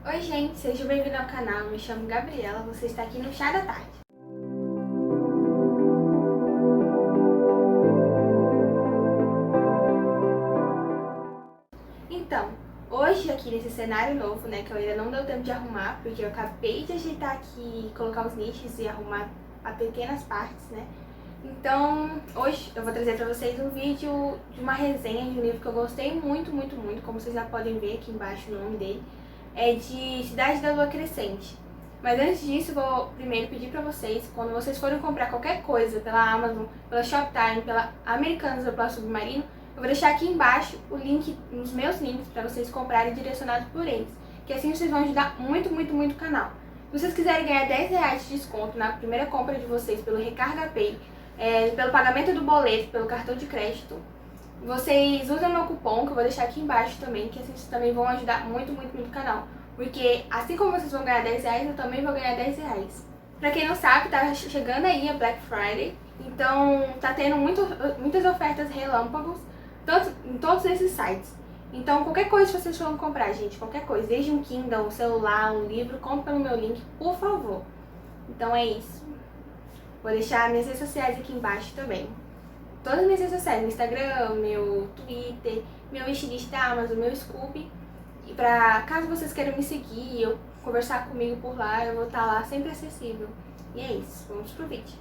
Oi gente, seja bem-vindo ao canal, me chamo Gabriela, você está aqui no Chá da Tarde. Então, hoje aqui nesse cenário novo, né, que eu ainda não deu tempo de arrumar, porque eu acabei de ajeitar aqui, colocar os nichos e arrumar a pequenas partes, né. Então, hoje eu vou trazer pra vocês um vídeo de uma resenha de um livro que eu gostei muito, como vocês já podem ver aqui embaixo o nome dele. É de Cidade da Lua Crescente. Mas antes disso, eu vou primeiro pedir pra vocês, quando vocês forem comprar qualquer coisa pela Amazon, pela Shoptime, pela Americanas ou pela Submarino, eu vou deixar aqui embaixo o link nos meus links pra vocês comprarem direcionado por eles, que assim vocês vão ajudar muito o canal. Se vocês quiserem ganhar R$10 de desconto na primeira compra de vocês pelo Recarga Pay, pelo pagamento do boleto, pelo cartão de crédito, vocês usam meu cupom, que eu vou deixar aqui embaixo também, que assim vocês também vão ajudar muito o canal. Porque assim como vocês vão ganhar R$10, eu também vou ganhar R$10. Pra quem não sabe, tá chegando aí a Black Friday, então tá tendo muitas ofertas relâmpagos, tanto em todos esses sites. Então qualquer coisa que vocês forem comprar, gente, qualquer coisa, desde um Kindle, um celular, um livro, compre pelo meu link, por favor. Então é isso. Vou deixar minhas redes sociais aqui embaixo também. Todas as minhas redes sociais, meu Instagram, meu Twitter, meu wishlist da Amazon, meu Scoop. E pra caso vocês queiram me seguir, eu conversar comigo por lá, eu vou estar lá sempre acessível. E é isso, vamos pro vídeo.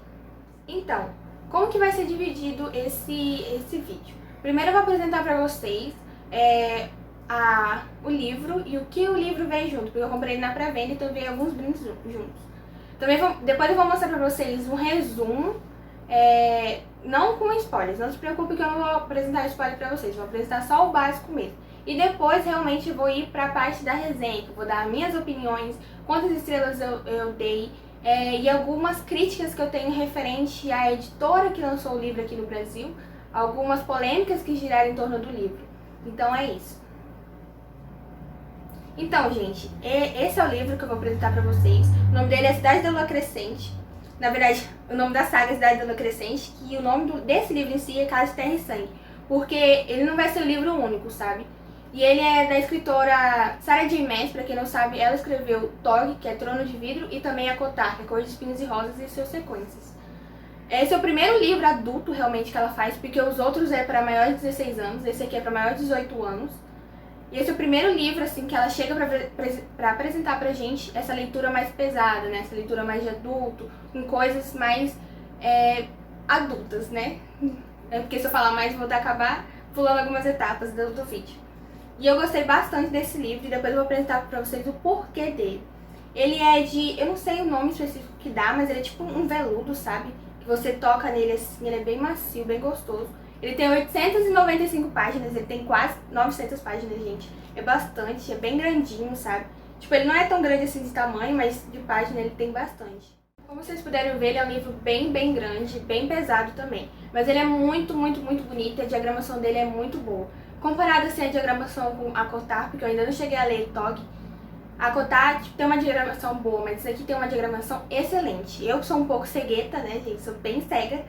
Então, como que vai ser dividido esse vídeo? Primeiro eu vou apresentar pra vocês o livro e o que o livro veio junto, porque eu comprei ele na pré-venda, então veio alguns brindes juntos. Depois eu vou mostrar pra vocês um resumo, não com spoilers, não se preocupe que eu não vou apresentar spoiler pra vocês, vou apresentar só o básico mesmo. E depois realmente eu vou ir pra parte da resenha, que eu vou dar minhas opiniões, quantas estrelas eu dei, e algumas críticas que eu tenho referente à editora que lançou o livro aqui no Brasil, algumas polêmicas que giraram em torno do livro. Então é isso. Então, gente, esse é o livro que eu vou apresentar pra vocês. O nome dele é Cidade da Lua Crescente. Na verdade, o nome da saga é Cidade da Lua Crescente, que o nome desse livro em si é Casa de Terra e Sangue, porque ele não vai ser um livro único, sabe? E ele é da escritora Sarah J. Maas, pra quem não sabe, ela escreveu Tog, que é Trono de Vidro, e também Acotar, que é Cor de Espinhos e Rosas e suas sequências. Esse é o primeiro livro adulto realmente que ela faz, porque os outros é para maiores de 16 anos, esse aqui é para maiores de 18 anos. E esse é o primeiro livro assim que ela chega pra apresentar pra gente essa leitura mais pesada, né? Essa leitura mais de adulto, com coisas mais adultas, né? Porque se eu falar mais, eu vou acabar pulando algumas etapas do vídeo. E eu gostei bastante desse livro e depois eu vou apresentar pra vocês o porquê dele. Ele é de, eu não sei o nome específico que dá, mas ele é tipo um veludo, sabe? Que você toca nele assim, ele é bem macio, bem gostoso. Ele tem 895 páginas, ele tem quase 900 páginas, gente. É bastante, é bem grandinho, sabe? Tipo, ele não é tão grande assim de tamanho, mas de página ele tem bastante. Como vocês puderam ver, ele é um livro bem grande, bem pesado também. Mas ele é muito bonito e a diagramação dele é muito boa. Comparado assim a diagramação com a Acotar, porque eu ainda não cheguei a ler Tog. A Acotar tem uma diagramação boa, mas isso aqui tem uma diagramação excelente. Eu sou um pouco cegueta, né, gente? Sou bem cega.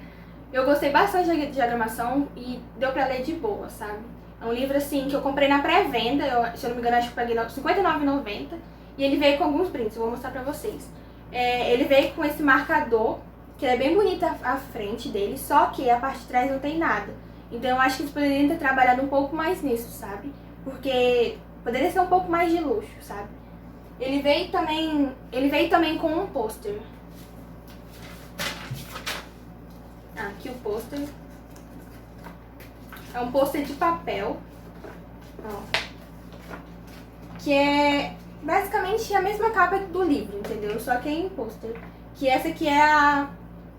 Eu gostei bastante da diagramação e deu pra ler de boa, sabe? É um livro assim que eu comprei na pré-venda, se eu não me engano acho que eu paguei R$ 59,90 e ele veio com alguns brindes, eu vou mostrar pra vocês. Ele veio com esse marcador, que é bem bonita a frente dele, só que a parte de trás não tem nada. Então eu acho que eles poderiam ter trabalhado um pouco mais nisso, sabe? Porque poderia ser um pouco mais de luxo, sabe? Ele veio também com um pôster. Aqui o pôster. É um pôster de papel. Ó. Que é basicamente a mesma capa do livro, entendeu? Só que é em pôster. Que essa aqui é a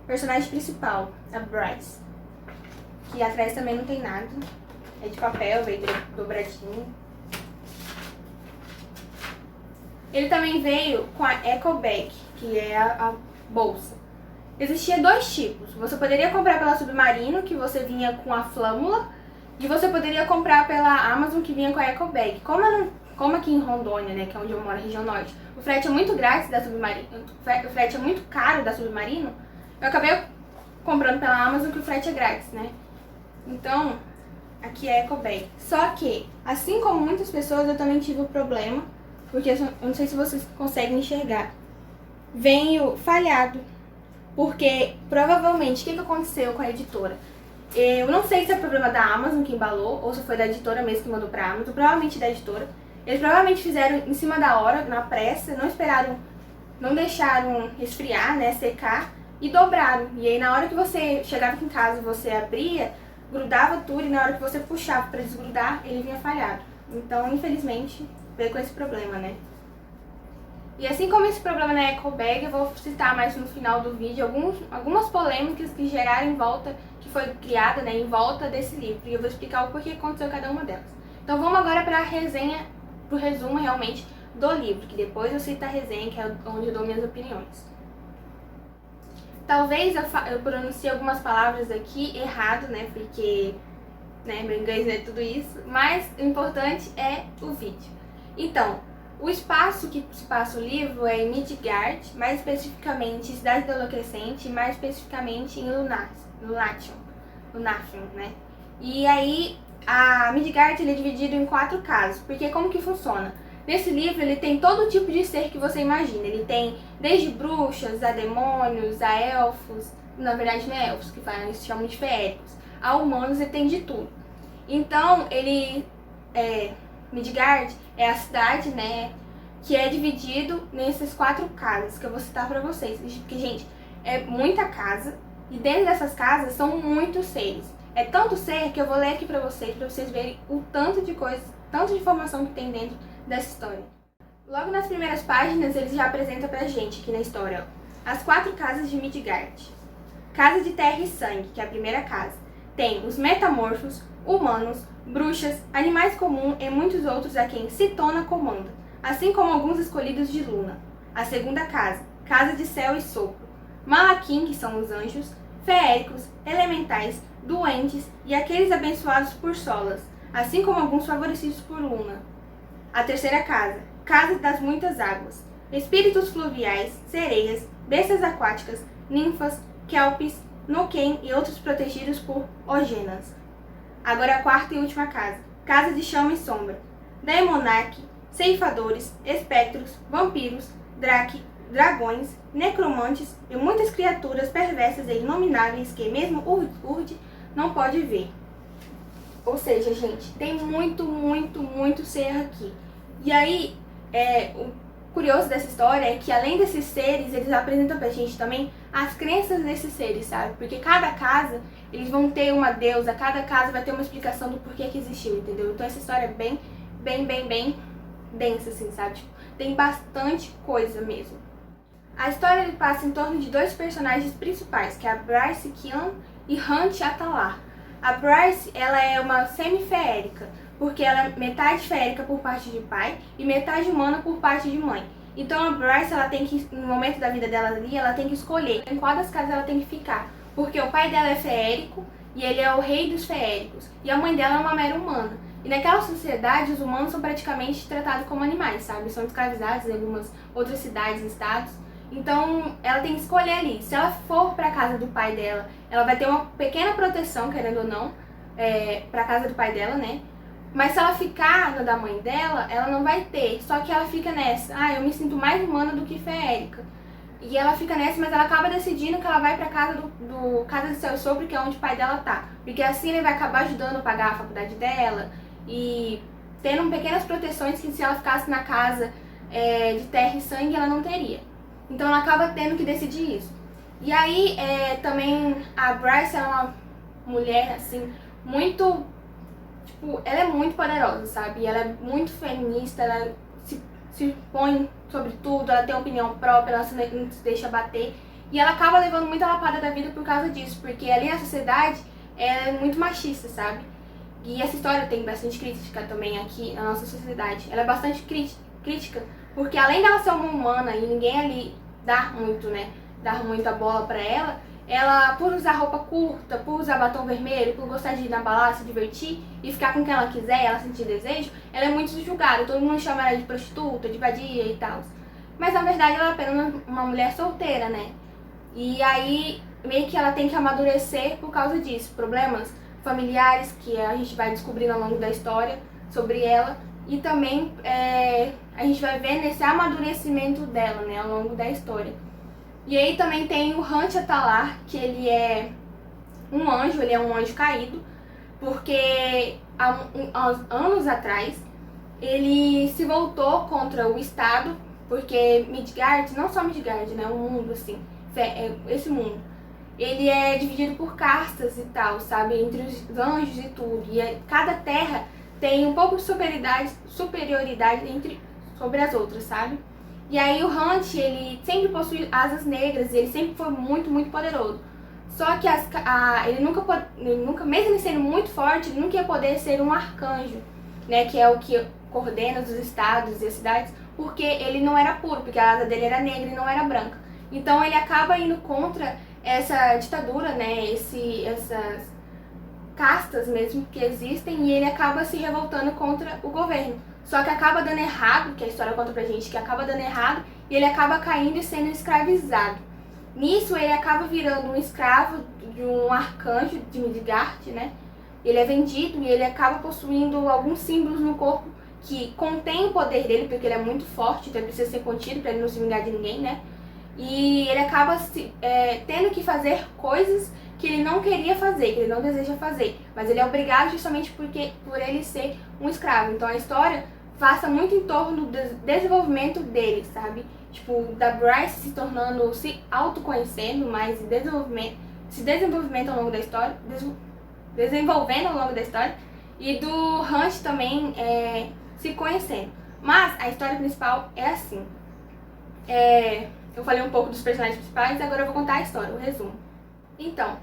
personagem principal, a Bryce. Que atrás também não tem nada. É de papel, veio dobradinho. Ele também veio com a Eco Bag, que é a bolsa. Existia dois tipos. Você poderia comprar pela Submarino, que você vinha com a flâmula, e você poderia comprar pela Amazon, que vinha com a Eco Bag. Como aqui em Rondônia, né, que é onde eu moro, região norte, o frete é muito grátis da Submarino, o frete é muito caro da Submarino, eu acabei comprando pela Amazon, que o frete é grátis, né? Então, aqui é a Eco Bag. Só que, assim como muitas pessoas, eu também tive o problema porque eu não sei se vocês conseguem enxergar. Veio falhado, porque provavelmente o que aconteceu com a editora? Eu não sei se é problema da Amazon que embalou ou se foi da editora mesmo que mandou pra Amazon, provavelmente da editora. Eles provavelmente fizeram em cima da hora, na pressa, não esperaram, não deixaram esfriar, né, secar e dobraram. E aí na hora que você chegava aqui em casa, você abria, grudava tudo e na hora que você puxava pra desgrudar, ele vinha falhado. Então, infelizmente, veio com esse problema, né? E assim como esse problema na Eco Bag, eu vou citar mais no final do vídeo algumas polêmicas que geraram em volta, que foi criada, né, em volta desse livro. E eu vou explicar o porquê aconteceu cada uma delas. Então vamos agora para a resenha, pro resumo realmente do livro, que depois eu cito a resenha, que é onde eu dou minhas opiniões. Talvez eu pronuncie algumas palavras aqui errado, né, porque meu inglês não é tudo isso, mas o importante é o vídeo. Então, o espaço que se passa o livro é em Midgard, mais especificamente Cidade da Lua Crescente, mais especificamente em Lunation, né? E aí, a Midgard ele é dividido em 4 casas, porque como que funciona? Nesse livro ele tem todo tipo de ser que você imagina, ele tem desde bruxas, a demônios, a elfos, na verdade não é elfos que falam, eles se chamam de feéricos, a humanos, ele tem de tudo. Então, Midgard é a cidade, né, que é dividido nessas 4 casas que eu vou citar pra vocês. Porque, gente, é muita casa e dentro dessas casas são muitos seres. É tanto ser que eu vou ler aqui pra vocês verem o tanto de coisa, tanto de informação que tem dentro dessa história. Logo nas primeiras páginas, eles já apresentam pra gente aqui na história, ó, as 4 casas de Midgard. Casa de Terra e Sangue, que é a primeira casa. Tem os metamorfos, humanos, bruxas, animais comuns e muitos outros a quem Citona comanda, assim como alguns escolhidos de Luna. A segunda casa, Casa de Céu e Sopro. Malaquim, que são os anjos, feéricos, elementais, doentes e aqueles abençoados por Solas, assim como alguns favorecidos por Luna. A terceira casa, Casa das Muitas Águas. Espíritos fluviais, sereias, bestas aquáticas, ninfas, kelpis, Noken e outros protegidos por Ogenas. Agora a quarta e última casa, Casa de Chama e Sombra. Daemonarque, ceifadores, espectros, vampiros, dragões, necromantes e muitas criaturas perversas e inomináveis que mesmo Urd não pode ver. Ou seja, gente, tem muito ser aqui. E aí, o curioso dessa história é que além desses seres, eles apresentam pra gente também as crenças desses seres, sabe? Porque cada casa, eles vão ter uma deusa, cada casa vai ter uma explicação do porquê que existiu, entendeu? Então essa história é bem densa, assim, sabe? Tipo, tem bastante coisa mesmo. A história ele passa em torno de 2 personagens principais, que é a Bryce Keelan e Hunt Atalar. A Bryce, ela é uma semi-feérica, porque ela é metade feérica por parte de pai e metade humana por parte de mãe. Então a Bryce, ela tem que, no momento da vida dela ali, ela tem que escolher em qual das casas ela tem que ficar. Porque o pai dela é feérico e ele é o rei dos feéricos. E a mãe dela é uma mera humana. E naquela sociedade, os humanos são praticamente tratados como animais, sabe? São escravizados em algumas outras cidades e estados. Então, ela tem que escolher ali. Se ela for pra casa do pai dela, ela vai ter uma pequena proteção, querendo ou não, pra casa do pai dela, né? Mas se ela ficar na da mãe dela, ela não vai ter. Só que ela fica nessa, eu me sinto mais humana do que feérica. E ela fica nessa, mas ela acaba decidindo que ela vai pra casa do Casa de Céu e Sopro, que é onde o pai dela tá. Porque assim ele vai acabar ajudando a pagar a faculdade dela e tendo pequenas proteções que se ela ficasse na casa de Terra e Sangue, ela não teria. Então ela acaba tendo que decidir isso. E aí também a Bryce é uma mulher assim, muito, tipo, ela é muito poderosa, sabe? Ela é muito feminista, ela se põe sobre tudo, ela tem opinião própria, ela não se deixa bater. E ela acaba levando muita lapada da vida por causa disso, porque ali na sociedade é muito machista, sabe? E essa história tem bastante crítica também aqui na nossa sociedade. Ela é bastante crítica, porque além dela ser uma humana e ninguém ali dar muita bola pra ela, ela, por usar roupa curta, por usar batom vermelho, por gostar de ir na balada, se divertir e ficar com quem ela quiser, ela sentir desejo, ela é muito julgada. Todo mundo chama ela de prostituta, de vadia e tal. Mas na verdade ela é apenas uma mulher solteira, né? E aí meio que ela tem que amadurecer por causa disso. Problemas familiares que a gente vai descobrindo ao longo da história sobre ela. E também a gente vai ver nesse amadurecimento dela, né, ao longo da história. E aí também tem o Hunt Atalar, que ele é um anjo caído, porque há anos atrás ele se voltou contra o Estado, porque Midgard, não só Midgard, né, o mundo assim, esse mundo, ele é dividido por castas e tal, sabe, entre os anjos e tudo, e cada terra tem um pouco de superioridade sobre as outras, sabe? E aí o Hunt, ele sempre possui asas negras e ele sempre foi muito, muito poderoso. Só que ele nunca, mesmo ele sendo muito forte, ele nunca ia poder ser um arcanjo, né, que é o que coordena os estados e as cidades, porque ele não era puro, porque a asa dele era negra e não era branca. Então ele acaba indo contra essa ditadura, né, essas castas mesmo que existem, e ele acaba se revoltando contra o governo. Só que acaba dando errado, que a história conta pra gente que acaba dando errado, e ele acaba caindo e sendo escravizado. Nisso ele acaba virando um escravo de um arcanjo de Midgard, né? Ele é vendido e ele acaba possuindo alguns símbolos no corpo que contém o poder dele, porque ele é muito forte, então ele precisa ser contido para ele não se vingar de ninguém, né? E ele acaba tendo que fazer coisas que ele não queria fazer, que ele não deseja fazer, mas ele é obrigado justamente por ele ser um escravo. Então a história passa muito em torno do desenvolvimento dele, sabe? Tipo, da Bryce se tornando, se autoconhecendo mais, se desenvolvimento ao longo da história, desenvolvendo ao longo da história, e do Hunt também se conhecendo. Mas a história principal é assim. Eu falei um pouco dos personagens principais, agora eu vou contar a história, o resumo. Então,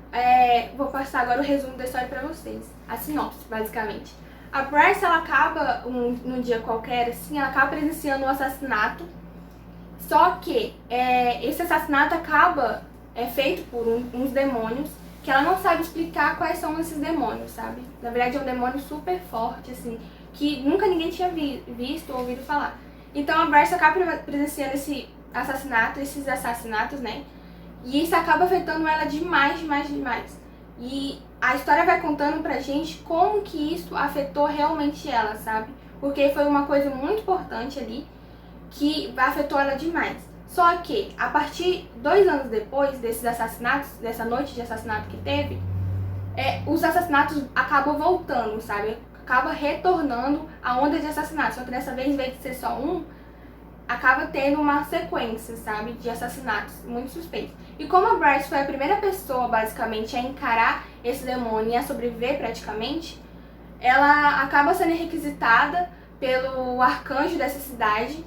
vou passar agora o resumo da história pra vocês. A sinopse, basicamente. A Bryce, ela acaba, num dia qualquer, assim, ela acaba presenciando um assassinato. Só que esse assassinato acaba feito por uns demônios, que ela não sabe explicar quais são esses demônios, sabe? Na verdade é um demônio super forte, assim, que nunca ninguém tinha visto ou ouvido falar. Então a Bryce acaba presenciando esses assassinatos, né? E isso acaba afetando ela demais. E a história vai contando pra gente como que isso afetou realmente ela, sabe? Porque foi uma coisa muito importante ali que afetou ela demais. Só que, a partir 2 anos depois desses assassinatos, dessa noite de assassinato que teve, os assassinatos acabam voltando, sabe? Acaba retornando a onda de assassinatos. Só que dessa vez, em vez de ser só um, acaba tendo uma sequência, sabe, de assassinatos muito suspeitos. E como a Bryce foi a primeira pessoa, basicamente, a encarar esse demônio e a sobreviver praticamente, ela acaba sendo requisitada pelo arcanjo dessa cidade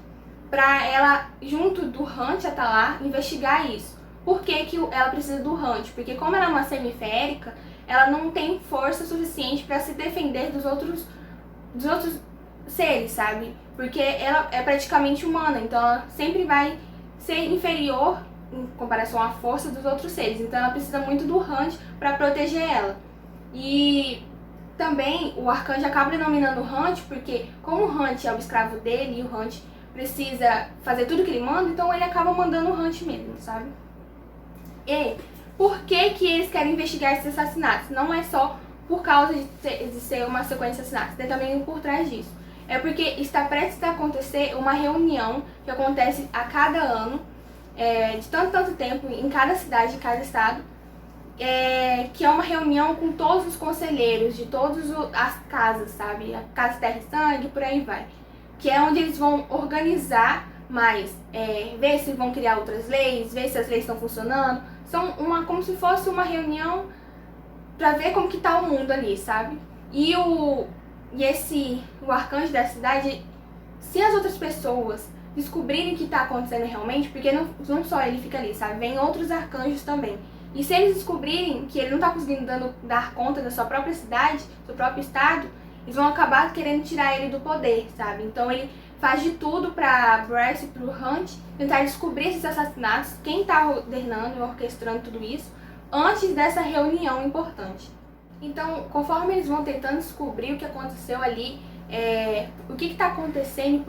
para ela, junto do Hunt Atalar, investigar isso. Por que ela precisa do Hunt? Porque como ela é uma semiférica, ela não tem força suficiente para se defender dos outros seres, sabe? Porque ela é praticamente humana, então ela sempre vai ser inferior em comparação à força dos outros seres. Então ela precisa muito do Hunt para proteger ela. E também o arcanjo acaba denominando o Hunt porque, como o Hunt é o escravo dele e o Hunt precisa fazer tudo que ele manda, então ele acaba mandando o Hunt mesmo, sabe? E por que eles querem investigar esses assassinatos? Não é só por causa de ser uma sequência de assassinatos, tem também por trás disso. É porque está prestes a acontecer uma reunião que acontece a cada ano, de tanto tempo, em cada cidade, em cada estado, que é uma reunião com todos os conselheiros de todas as casas, sabe? A Casa Terra e Sangue, por aí vai. Que é onde eles vão organizar mais, ver se vão criar outras leis, ver se as leis estão funcionando. São como se fosse uma reunião pra ver como que tá o mundo ali, sabe? E o arcanjo da cidade, se as outras pessoas descobrirem o que tá acontecendo realmente, porque não só ele fica ali, sabe? Vem outros arcanjos também. E se eles descobrirem que ele não tá conseguindo dar conta da sua própria cidade, do próprio estado, eles vão acabar querendo tirar ele do poder, sabe? Então ele faz de tudo pra Bryce e pro Hunt tentar descobrir esses assassinatos, quem tá ordenando e orquestrando tudo isso, antes dessa reunião importante. Então, conforme eles vão tentando descobrir o que aconteceu ali, o que está acontecendo,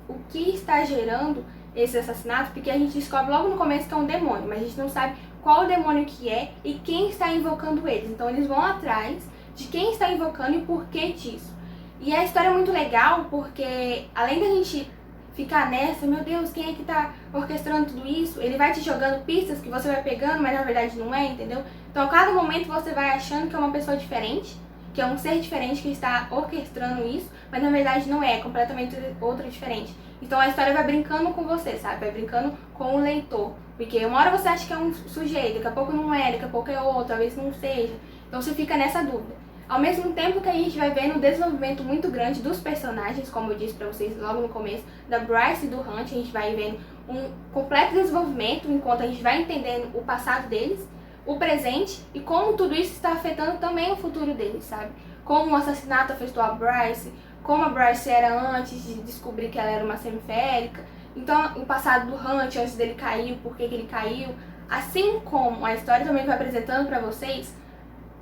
o que está gerando esse assassinato, porque a gente descobre logo no começo que é um demônio, mas a gente não sabe qual o demônio que é e quem está invocando eles. Então eles vão atrás de quem está invocando e por que disso. E a história é muito legal porque, além da gente ficar nessa, meu Deus, quem é que tá orquestrando tudo isso? Ele vai te jogando pistas que você vai pegando, mas na verdade não é, entendeu? Então a cada momento você vai achando que é uma pessoa diferente, que é um ser diferente que está orquestrando isso, mas na verdade não é completamente outro diferente. Então a história vai brincando com você, sabe? Vai brincando com o leitor. Porque uma hora você acha que é um sujeito, daqui a pouco não é, daqui a pouco é outro, talvez não seja. Então você fica nessa dúvida. Ao mesmo tempo que a gente vai vendo um desenvolvimento muito grande dos personagens, como eu disse pra vocês logo no começo, da Bryce e do Hunt, a gente vai vendo um completo desenvolvimento enquanto a gente vai entendendo o passado deles, o presente e como tudo isso está afetando também o futuro deles, sabe? Como o assassinato afetou a Bryce, como a Bryce era antes de descobrir que ela era uma semiférica, então o passado do Hunt antes dele cair, por que ele caiu, assim como a história também vai apresentando pra vocês,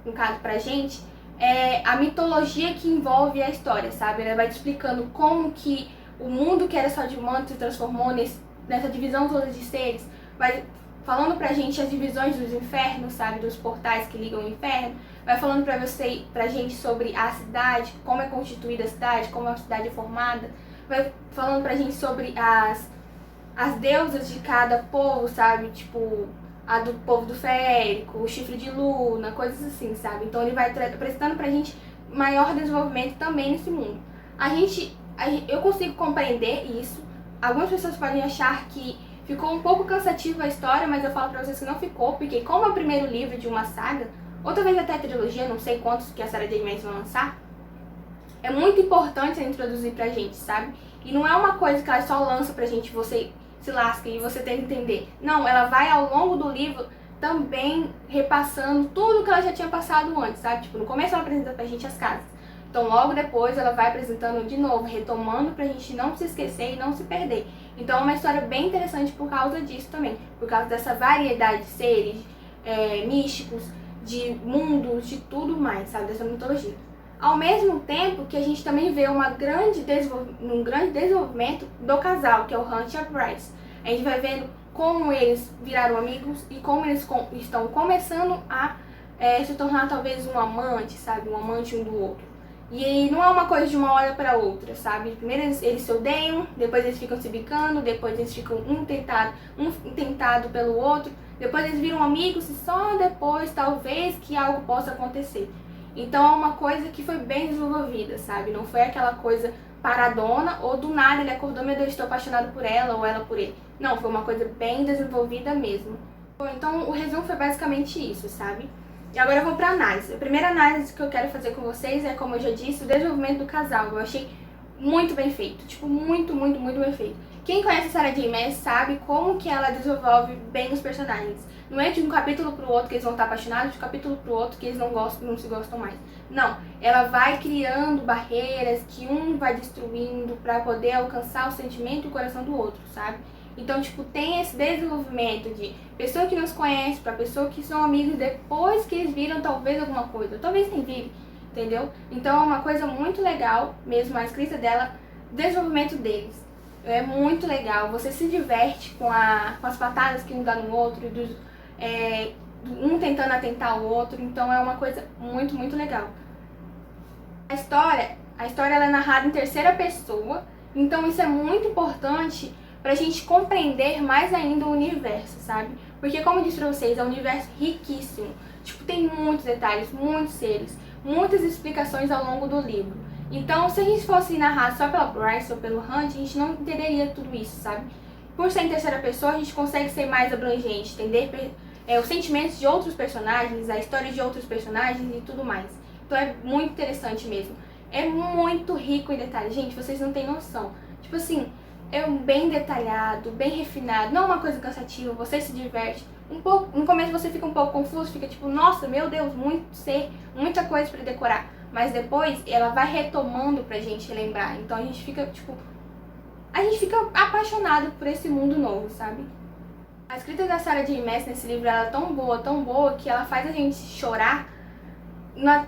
no caso pra gente, a mitologia que envolve a história, sabe? Ela vai te explicando como que o mundo que era só de humanos se transformou nessa divisão toda de seres, vai falando pra gente as divisões dos infernos, sabe? Dos portais que ligam ao inferno, vai falando pra gente sobre a cidade, como é constituída a cidade, como a cidade é formada, vai falando pra gente sobre as deusas de cada povo, sabe? Tipo, a do povo do Férico, o chifre de Luna, coisas assim, sabe? Então ele vai apresentando pra gente maior desenvolvimento também nesse mundo. Eu consigo compreender isso. Algumas pessoas podem achar que ficou um pouco cansativa a história, mas eu falo pra vocês que não ficou, porque como é o primeiro livro de uma saga, ou talvez até trilogia, não sei quantos que a Sarah J. Maas vai lançar, é muito importante introduzir pra gente, sabe? E não é uma coisa que ela só lança pra gente, você se lasca e você tem que entender. Não, ela vai ao longo do livro também repassando tudo que ela já tinha passado antes, sabe? Tipo, no começo ela apresenta pra gente as casas. Então logo depois ela vai apresentando de novo, retomando pra gente não se esquecer e não se perder. Então é uma história bem interessante por causa disso também. Por causa dessa variedade de seres místicos, de mundos, de tudo mais, sabe? Dessa mitologia. Ao mesmo tempo que a gente também vê um grande desenvolvimento do casal, que é o Hunt e a Bryce. A gente vai vendo como eles viraram amigos e como eles estão começando a se tornar talvez um amante, sabe? Um amante um do outro. E não é uma coisa de uma hora para outra, sabe? Primeiro eles se odeiam, depois eles ficam se bicando, depois eles ficam um tentado pelo outro, depois eles viram amigos e só depois talvez que algo possa acontecer. Então é uma coisa que foi bem desenvolvida, sabe? Não foi aquela coisa paradona ou do nada ele acordou, meu Deus, estou apaixonado por ela ou ela por ele. Não, foi uma coisa bem desenvolvida mesmo. Bom, então o resumo foi basicamente isso, sabe? E agora eu vou pra análise. A primeira análise que eu quero fazer com vocês é, como eu já disse, o desenvolvimento do casal. Eu achei muito bem feito, tipo, muito, muito, muito bem feito. Quem conhece a Sarah J. Maas sabe como que ela desenvolve bem os personagens. Não é de um capítulo pro outro que eles vão estar apaixonados, de um capítulo pro outro que eles não se gostam mais. Não, ela vai criando barreiras que um vai destruindo pra poder alcançar o sentimento e o coração do outro, sabe? Então, tipo, tem esse desenvolvimento de pessoa que nos conhece pra pessoa que são amigos depois que eles viram talvez alguma coisa, ou talvez nem viram, entendeu? Então é uma coisa muito legal, mesmo a escrita dela, desenvolvimento deles. É muito legal, você se diverte com as patadas que um dá no outro, um tentando atentar o outro, então é uma coisa muito, muito legal. A história ela é narrada em terceira pessoa, então isso é muito importante pra gente compreender mais ainda o universo, sabe? Porque, como eu disse pra vocês, é um universo riquíssimo. Tipo, tem muitos detalhes, muitos seres, muitas explicações ao longo do livro. Então, se a gente fosse narrar só pela Bryce ou pelo Hunt, a gente não entenderia tudo isso, sabe? Por ser em terceira pessoa, a gente consegue ser mais abrangente, entender os sentimentos de outros personagens, a história de outros personagens e tudo mais. Então é muito interessante mesmo. É muito rico em detalhes. Gente, vocês não têm noção. Tipo assim, é bem detalhado, bem refinado, não é uma coisa cansativa, você se diverte. Um pouco, no começo você fica um pouco confuso, fica tipo, nossa, meu Deus, muita coisa pra decorar. Mas depois ela vai retomando pra gente lembrar. Então a gente fica, tipo, apaixonado por esse mundo novo, sabe? A escrita da Sarah J. Maas nesse livro ela é tão boa, que ela faz a gente chorar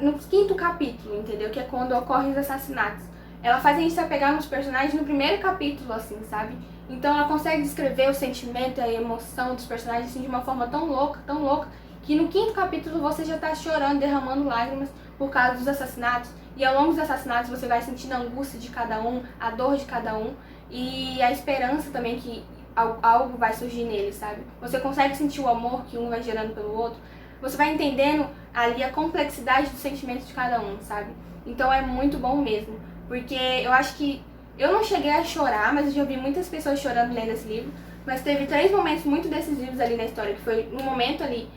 no quinto capítulo, entendeu? Que é quando ocorrem os assassinatos. Ela faz a gente se apegar nos personagens no primeiro capítulo, assim, sabe? Então ela consegue descrever o sentimento e a emoção dos personagens assim, de uma forma tão louca, que no quinto capítulo você já tá chorando, derramando lágrimas por causa dos assassinatos. E ao longo dos assassinatos você vai sentindo a angústia de cada um, a dor de cada um. e a esperança também que algo vai surgir nele, sabe? Você consegue sentir o amor que um vai gerando pelo outro. Você vai entendendo ali a complexidade dos sentimentos de cada um, sabe? Então é muito bom mesmo, porque eu acho que eu não cheguei a chorar, mas eu já vi muitas pessoas chorando lendo esse livro. Mas teve 3 momentos muito decisivos ali na história, que foi um momento ali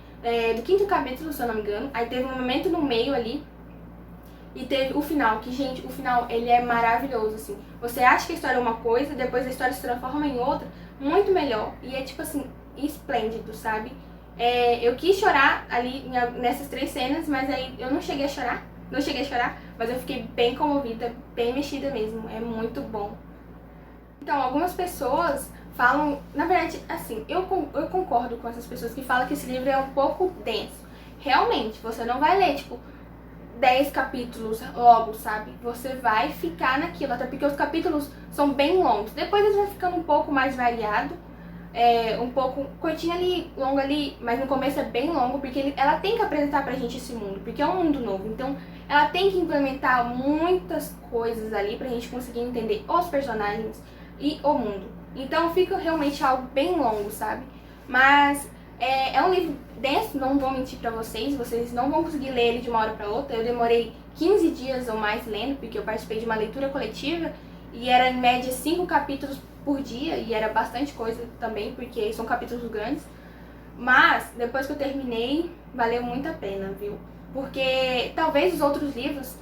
do 5º capítulo, se eu não me engano. Aí teve um momento no meio ali, e teve o final, que, gente, o final, ele é maravilhoso, assim. Você acha que a história é uma coisa, depois a história se transforma em outra, muito melhor. E é, tipo assim, esplêndido, sabe? Eu quis chorar ali nessas 3 cenas, mas aí eu não cheguei a chorar. Não cheguei a chorar, mas eu fiquei bem comovida, bem mexida mesmo. É muito bom. Então, algumas pessoas falam... Na verdade, assim, eu concordo com essas pessoas que falam que esse livro é um pouco denso. Realmente, você não vai ler, tipo, 10 capítulos logo, sabe? Você vai ficar naquilo, até porque os capítulos são bem longos. Depois eles vão ficando um pouco mais variado, um pouco curtinho ali, longo ali, mas no começo é bem longo, porque ela tem que apresentar pra gente esse mundo, porque é um mundo novo. Então, ela tem que implementar muitas coisas ali pra gente conseguir entender os personagens e o mundo. Então, fica realmente algo bem longo, sabe? Mas é um livro denso, não vou mentir pra vocês, vocês não vão conseguir ler ele de uma hora pra outra. Eu demorei 15 dias ou mais lendo, porque eu participei de uma leitura coletiva e era em média 5 capítulos por dia, e era bastante coisa também, porque são capítulos grandes. Mas, depois que eu terminei, valeu muito a pena, viu? Porque talvez os outros livros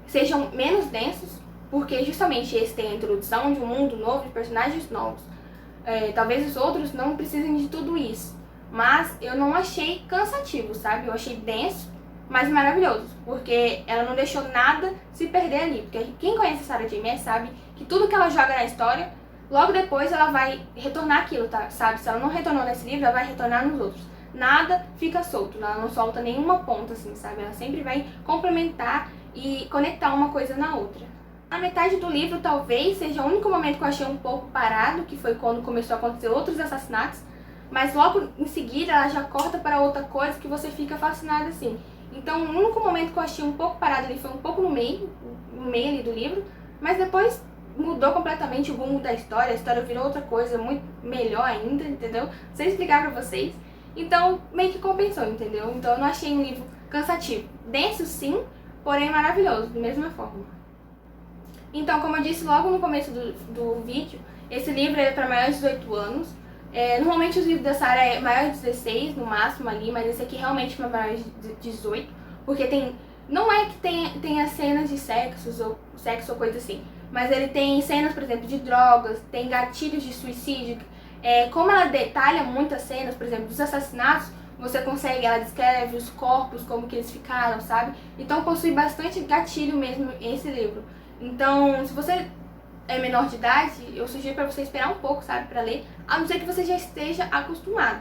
sejam menos densos, porque justamente esse tem a introdução de um mundo novo, de personagens novos. Talvez os outros não precisem de tudo isso. Mas eu não achei cansativo, sabe? Eu achei denso, mas maravilhoso. Porque ela não deixou nada se perder ali. Porque quem conhece a Sarah J. Maas sabe que tudo que ela joga na história, logo depois ela vai retornar aquilo, tá? Sabe? Se ela não retornou nesse livro, ela vai retornar nos outros. Nada fica solto, ela não solta nenhuma ponta, assim, sabe? Ela sempre vai complementar e conectar uma coisa na outra. A metade do livro talvez seja o único momento que eu achei um pouco parado, que foi quando começou a acontecer outros assassinatos. Mas logo em seguida ela já corta para outra coisa que você fica fascinado assim. Então o único momento que eu achei um pouco parado ali foi um pouco no meio ali do livro. Mas depois mudou completamente o rumo da história. A história virou outra coisa, muito melhor ainda, entendeu? Sem explicar pra vocês. Então meio que compensou, entendeu? Então eu não achei um livro cansativo. Denso sim, porém maravilhoso, da mesma forma. Então, como eu disse logo no começo do vídeo, esse livro é para maiores de 18 anos. Normalmente os livros da Sarah é maior de 16, no máximo ali, mas esse aqui realmente é para maior de 18, porque não é que tenha cenas de sexo ou coisa assim, mas ele tem cenas, por exemplo, de drogas, tem gatilhos de suicídio. Como ela detalha muitas cenas, por exemplo, dos assassinatos, ela descreve os corpos, como que eles ficaram, sabe? Então possui bastante gatilho mesmo esse livro. Então, se você é menor de idade, eu sugiro pra você esperar um pouco, sabe, pra ler, a não ser que você já esteja acostumado.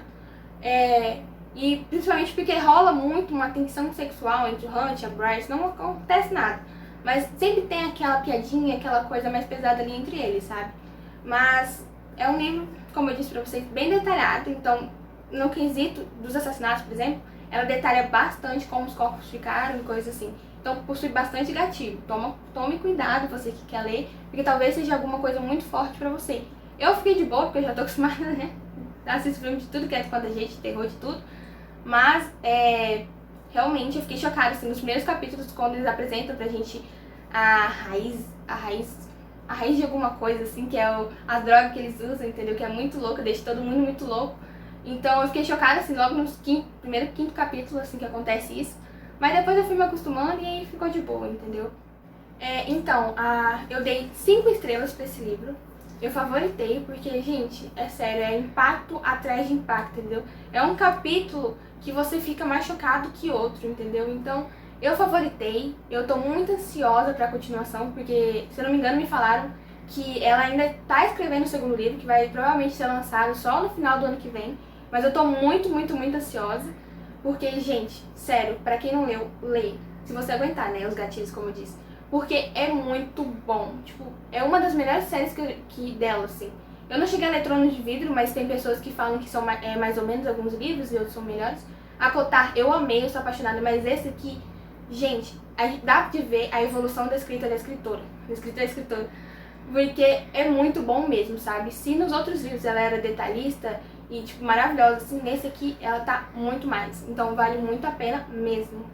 E principalmente porque rola muito uma tensão sexual entre o Hunt e a Bryce, não acontece nada. Mas sempre tem aquela piadinha, aquela coisa mais pesada ali entre eles, sabe? Mas é um livro, como eu disse pra vocês, bem detalhado. Então, no quesito dos assassinatos, por exemplo, ela detalha bastante como os corpos ficaram e coisas assim. Então possui bastante gatilho. Tome cuidado, você que quer ler, porque talvez seja alguma coisa muito forte pra você. Eu fiquei de boa, porque eu já tô acostumada, né? Assisto filme de tudo que é quanto a gente, terror de tudo. Mas, realmente eu fiquei chocada, assim, nos primeiros capítulos, quando eles apresentam pra gente a raiz de alguma coisa, assim, que é as drogas que eles usam, entendeu? Que é muito louco, deixa todo mundo muito louco. Então eu fiquei chocada, assim, logo no primeiro, 5º capítulo, assim, que acontece isso. Mas depois eu fui me acostumando e aí ficou de boa, entendeu? Então, eu dei 5 estrelas pra esse livro. Eu favoritei porque, gente, é sério, é impacto atrás de impacto, entendeu? É um capítulo que você fica mais chocado que outro, entendeu? Então, eu favoritei. Eu tô muito ansiosa pra continuação, porque, se eu não me engano, me falaram que ela ainda tá escrevendo o 2º livro, que vai provavelmente ser lançado só no final do ano que vem. Mas eu tô muito, muito, muito ansiosa. Porque, gente, sério, pra quem não leu, lê. Se você aguentar, né, os gatilhos, como eu disse. Porque é muito bom. Tipo, é uma das melhores séries que dela, assim. Eu não cheguei a ler Trono de Vidro, mas tem pessoas que falam que são mais ou menos alguns livros e outros são melhores. A Cotar, eu amei, eu sou apaixonada, mas esse aqui, gente, dá de ver a evolução da escrita da escritora. Da escritora. porque é muito bom mesmo, sabe? Se nos outros livros ela era detalhista e, tipo, maravilhosa, assim, nesse aqui ela tá muito mais. Então vale muito a pena mesmo.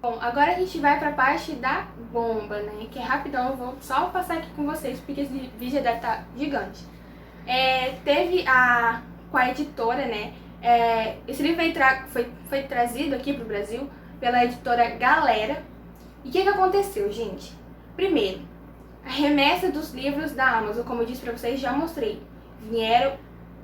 Bom, agora a gente vai pra parte da bomba, né? Que é rapidão, eu vou só passar aqui com vocês, porque esse vídeo já deve estar gigante. Teve com a editora, né? Esse livro foi trazido aqui pro Brasil pela editora Galera. E o que aconteceu, gente? Primeiro, a remessa dos livros da Amazon, como eu disse pra vocês, já mostrei. Vieram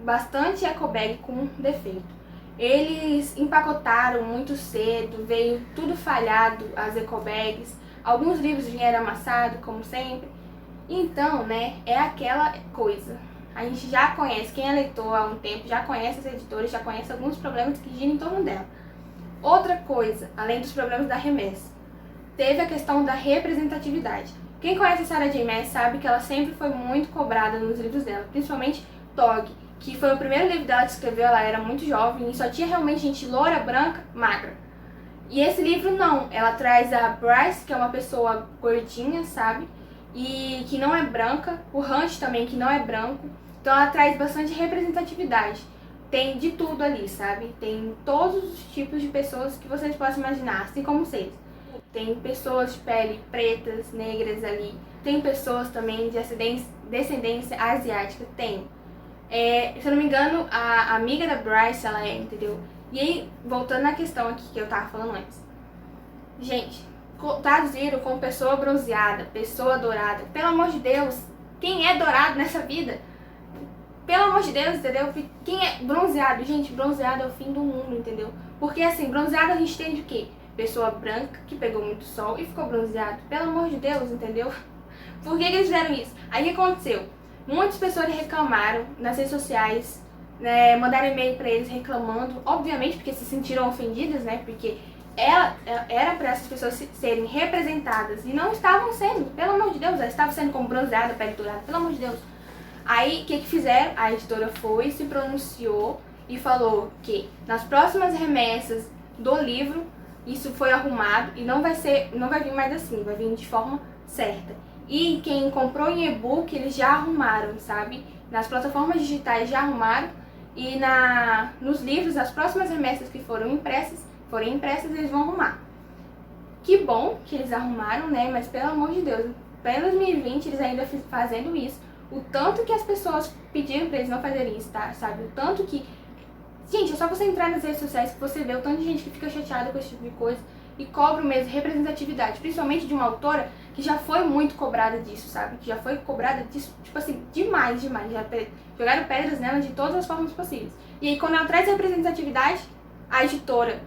bastante ecobag com defeito. Eles empacotaram muito cedo, veio tudo falhado, as ecobags. Alguns livros vieram amassados, como sempre. Então, né, é aquela coisa. A gente já conhece, quem é leitor há um tempo, já conhece essa editora, já conhece alguns problemas que giram em torno dela. Outra coisa, além dos problemas da remessa, teve a questão da representatividade. Quem conhece a Sarah J. Maas sabe que ela sempre foi muito cobrada nos livros dela, principalmente Tog, que foi o primeiro livro dela que escreveu. Ela era muito jovem e só tinha realmente gente loura, branca, magra. E esse livro não, ela traz a Bryce, que é uma pessoa gordinha, sabe? E que não é branca, o Hunt também, que não é branco. Então ela traz bastante representatividade. Tem de tudo ali, sabe? Tem todos os tipos de pessoas que vocês possam imaginar, assim como vocês. Tem pessoas de pele pretas, negras ali. Tem pessoas também de descendência asiática, tem. Se eu não me engano, a amiga da Bryce, ela entendeu? E aí, voltando na questão aqui que eu tava falando antes. Gente, traduziram como pessoa bronzeada, pessoa dourada. Pelo amor de Deus, quem é dourado nessa vida? Pelo amor de Deus, entendeu? Quem é bronzeado? Gente, bronzeado é o fim do mundo, entendeu? Porque assim, bronzeado a gente tem de quê? Pessoa branca que pegou muito sol e ficou bronzeado. Pelo amor de Deus, entendeu? Por que eles fizeram isso? Aí o que aconteceu? Muitas pessoas reclamaram nas redes sociais, né, mandaram e-mail pra eles reclamando, obviamente porque se sentiram ofendidas, né? Porque era para essas pessoas serem representadas e não estavam sendo, pelo amor de Deus, elas estavam sendo como bronzeada, pele dourada, pelo amor de Deus. Aí, o que fizeram? A editora foi, se pronunciou e falou que nas próximas remessas do livro, isso foi arrumado e não vai vir mais assim, vai vir de forma certa. E quem comprou em e-book, eles já arrumaram, sabe? Nas plataformas digitais já arrumaram e nos livros, as próximas remessas que forem impressas, eles vão arrumar. Que bom que eles arrumaram, né? Mas pelo amor de Deus, para 2020 eles ainda fazendo isso. O tanto que as pessoas pediram pra eles não fazerem isso, tá? Sabe? O tanto que... Gente, é só você entrar nas redes sociais que você vê o tanto de gente que fica chateada com esse tipo de coisa e cobra mesmo representatividade, principalmente de uma autora que já foi muito cobrada disso, sabe? Que já foi cobrada disso, tipo assim, demais. Já jogaram pedras nela de todas as formas possíveis. E aí quando ela traz representatividade, a editora,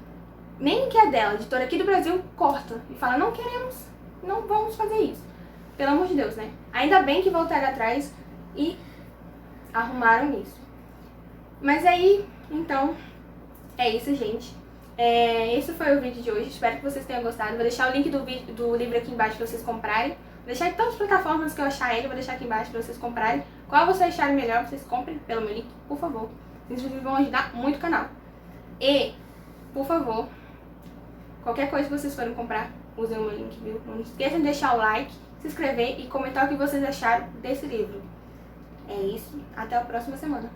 nem que é dela, a editora aqui do Brasil, corta e fala, não queremos, não vamos fazer isso. Pelo amor de Deus, né? Ainda bem que voltaram atrás e arrumaram isso. Mas aí, então, é isso, gente. Esse foi o vídeo de hoje. Espero que vocês tenham gostado. Vou deixar o link do livro aqui embaixo para vocês comprarem. Vou deixar em todas as plataformas que eu achar ele. Vou deixar aqui embaixo para vocês comprarem. Qual vocês acharem melhor, vocês comprem pelo meu link, por favor. Vocês vão ajudar muito o canal. E, por favor, qualquer coisa que vocês forem comprar, usem o meu link, viu? Não esqueçam de deixar o like, se inscrever e comentar o que vocês acharam desse livro. É isso. Até a próxima semana.